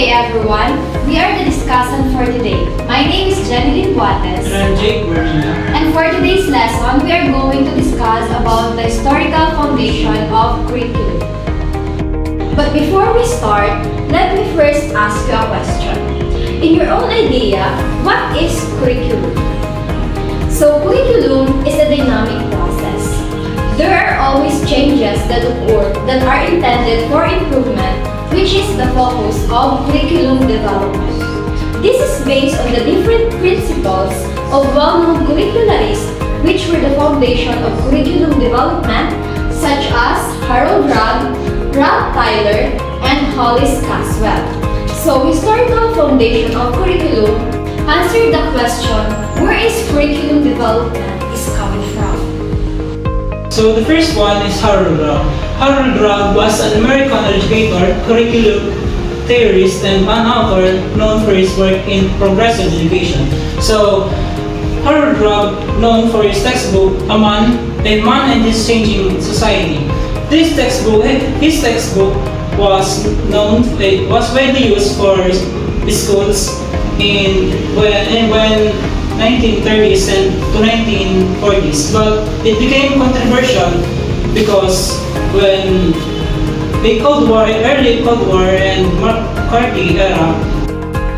everyone, we are the discussant for today. My name is Jeneline Buates. And I'm Jake Marina. And for today's lesson, we are going to discuss about the historical foundation of curriculum. But before we start, let me first ask you a question. In your own idea, what is curriculum? So curriculum is a dynamic process. There are always changes that occur that are intended for improvement, which is the focus of curriculum development. This is based on the different principles of well-known curricularists, which were the foundation of curriculum development, such as Harold Rugg, Ralph Tyler, and Hollis Caswell. So, historical foundation of curriculum answer the question, where is curriculum development is coming from? So the first one is Harold Rugg. Harold Rugg was an American educator, curriculum theorist, and an author known for his work in progressive education. So Harold Rugg, known for his textbook, A Man and His Changing Society. His textbook was widely used for schools when 1930s and to 1940s, but it became controversial because when the early Cold War and McCarthy era,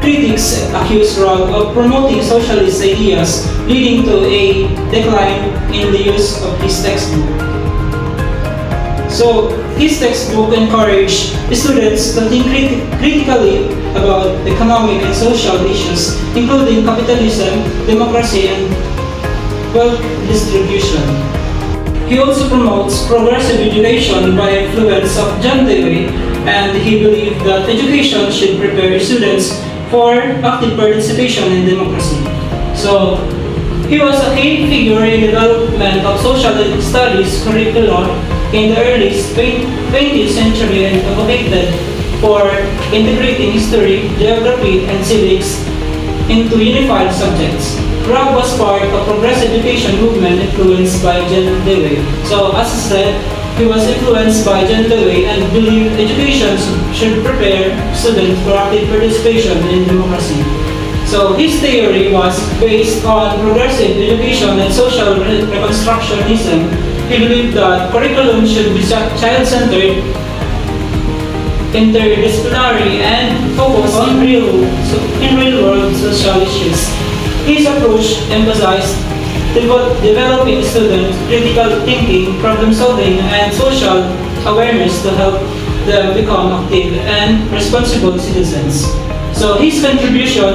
critics accused Rugg of promoting socialist ideas, leading to a decline in the use of his textbook. So his textbook encouraged students to think critically about economic and social issues, including capitalism, democracy, and wealth distribution. He also promotes progressive education by influence of John Dewey, and he believed that education should prepare students for active participation in democracy. So he was a key figure in the development of social studies curriculum in the early 20th century and advocated for integrating history, geography, and civics into unified subjects. Rugg was part of progressive education movement influenced by John Dewey. So as I said, he was influenced by John Dewey and believed education should prepare students for active participation in democracy. So his theory was based on progressive education and social reconstructionism. He believed that curriculum should be child-centered, interdisciplinary, and focus on real-world social issues. His approach emphasized developing students' critical thinking, problem-solving, and social awareness to help them become active and responsible citizens. So his creation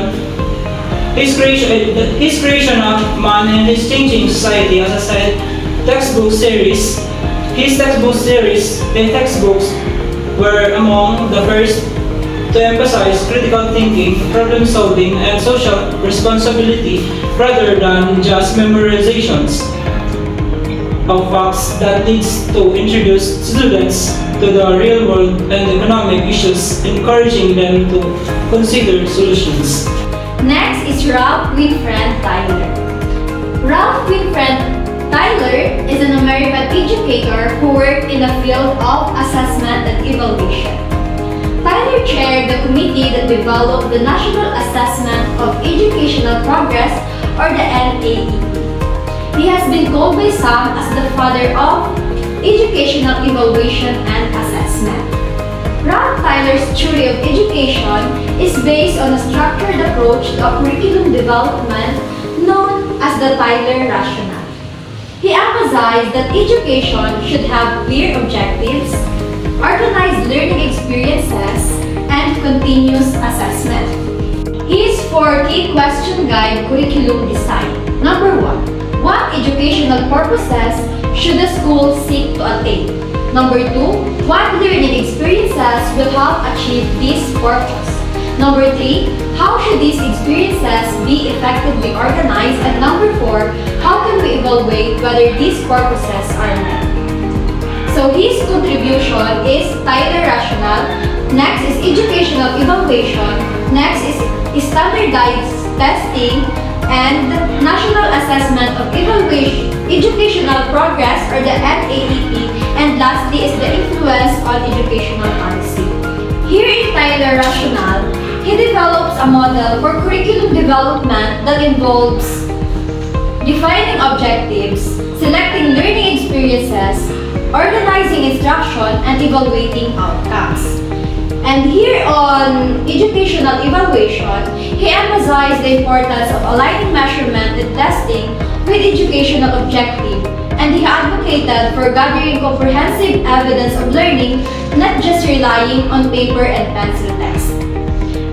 of Man and His Changing Society, as I said, the textbooks were among the first to emphasize critical thinking, problem solving, and social responsibility rather than just memorizations of facts that leads to introduce students to the real world and economic issues, encouraging them to consider solutions. Next is Ralph Winfred Tyler. Ralph Winfred Tyler is an American educator who worked in the field of assessment and evaluation. Tyler chaired the committee that developed the National Assessment of Educational Progress, or the NAEP. He has been called by some as the father of educational evaluation and assessment. Ralph Tyler's theory of education is based on a structured approach to curriculum development known as the Tyler Rationale. He emphasized that education should have clear objectives, organized learning experiences, and continuous assessment. His 4-key question guide curriculum design. Number 1. What educational purposes should the school seek to attain? Number 2. What learning experiences will help achieve this purpose? Number 3. How should these experiences be effectively organized? And number 4. How can we evaluate whether these purposes are met? So his contribution is Tyler Rationale. Next is educational evaluation. Next is standardized testing and National Assessment of Educational Progress, or the NAEP. And lastly is the influence on educational policy. Here in Tyler Rationale, he develops a model for curriculum development that involves defining objectives, selecting learning experiences, organizing instruction, and evaluating outcomes. And here on educational evaluation, he emphasized the importance of aligning measurement and testing with educational objective, and he advocated for gathering comprehensive evidence of learning, not just relying on paper and pencil tests.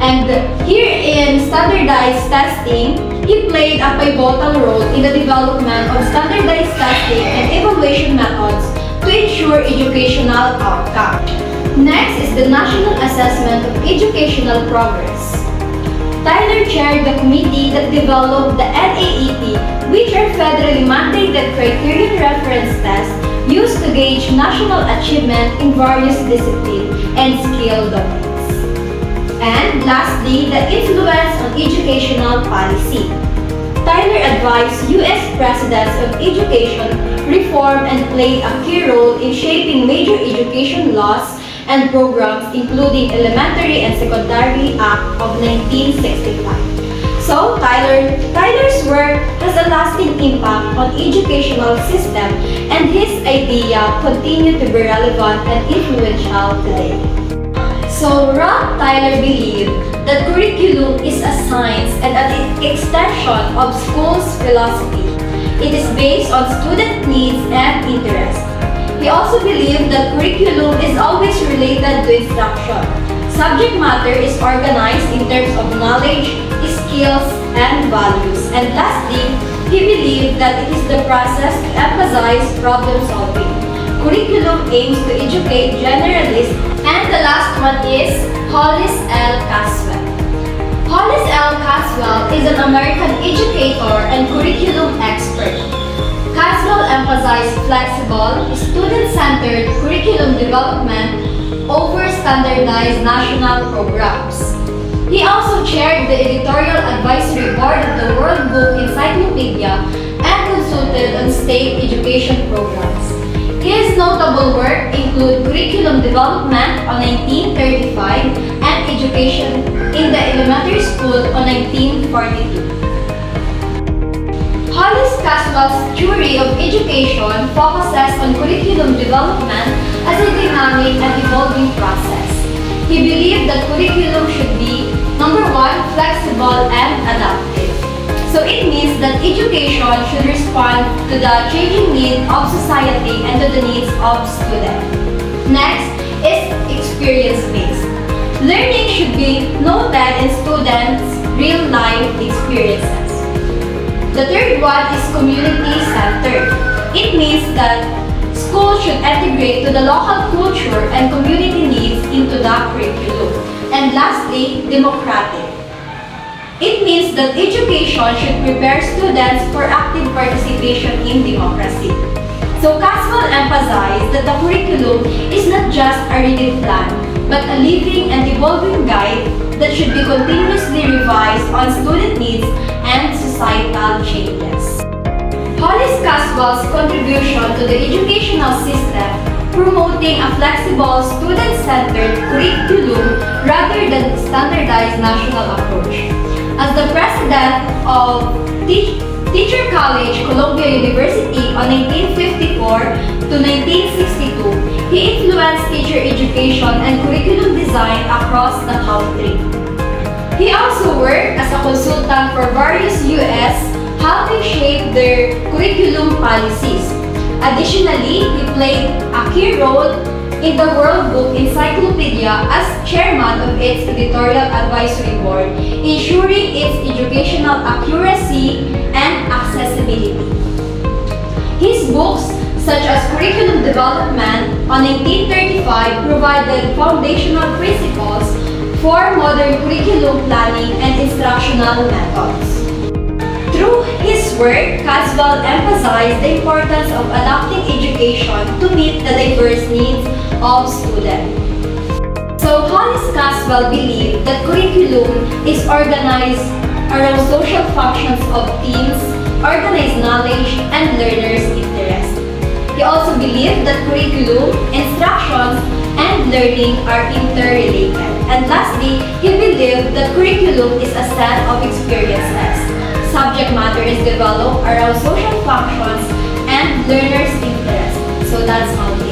And here in standardized testing, he played a pivotal role in the development of standardized testing and evaluation methods to ensure educational outcomes. Next is the National Assessment of Educational Progress. Tyler chaired the committee that developed the NAEP, which are federally mandated criterion reference tests used to gauge national achievement in various disciplines and skill domains. And lastly, the influence on educational policy. Tyler advised U.S. Presidents on education reform and played a key role in shaping major education laws and programs including Elementary and Secondary Act of 1965. So, Tyler's work has a lasting impact on educational system, and his idea continue to be relevant and influential today. So, Ralph Tyler believed that curriculum is a science and an extension of school's philosophy. It is based on student needs and interests. He also believed that curriculum is always related to instruction. Subject matter is organized in terms of knowledge, skills, and values. And lastly, he believed that it is the process to emphasize problem solving. Curriculum aims to educate generalists. And the last one is Hollis L. Caswell. Hollis L. Caswell is an American educator and curriculum expert. Caswell emphasized flexible, student-centered curriculum development over standardized national programs. He also chaired the editorial advisory board of the World Book Encyclopedia and consulted on state education programs. His notable work include curriculum development on 1935 and education in the elementary school on 1942. Hollis Caswell's theory of education focuses on curriculum development as a dynamic and evolving process. He believed that curriculum should be, number one, flexible and adaptive. So it means that education should respond to the changing needs of society and to the needs of students. Next is experience-based. Learning should be noted in students' real-life experiences. The third one is community-centered. It means that schools should integrate to the local culture and community needs into the curriculum. And lastly, democratic. It means that education should prepare students for active participation in democracy. So Caswell emphasized that the curriculum is not just a rigid plan, but a living and evolving guide that should be continuously revised on student needs and societal changes. Hollis Caswell's contribution to the educational system, promoting a flexible, student-centered curriculum rather than standardized national approach. As the president of Teacher College, Columbia University on 1954 to 1962, he influenced teacher education and curriculum design across the country. He also worked as a consultant for various U.S., helping shape their curriculum policies. Additionally, he played a key role in the World Book Encyclopedia as chairman of its editorial advisory board, ensuring its educational accuracy and accessibility. His books, such as Curriculum Development on 1935, provided foundational principles for modern curriculum planning and instructional methods. Through his work, Caswell emphasized the importance of adapting education to meet the diverse needs of students. So Hollis Caswell believed that curriculum is organized around social functions of teams, organized knowledge, and learners' interest. He also believed that curriculum, instructions, and learning are interrelated. And lastly, he believed that curriculum is a set of experiences. Subject matter is developed around social functions and learners' interests. So that's all.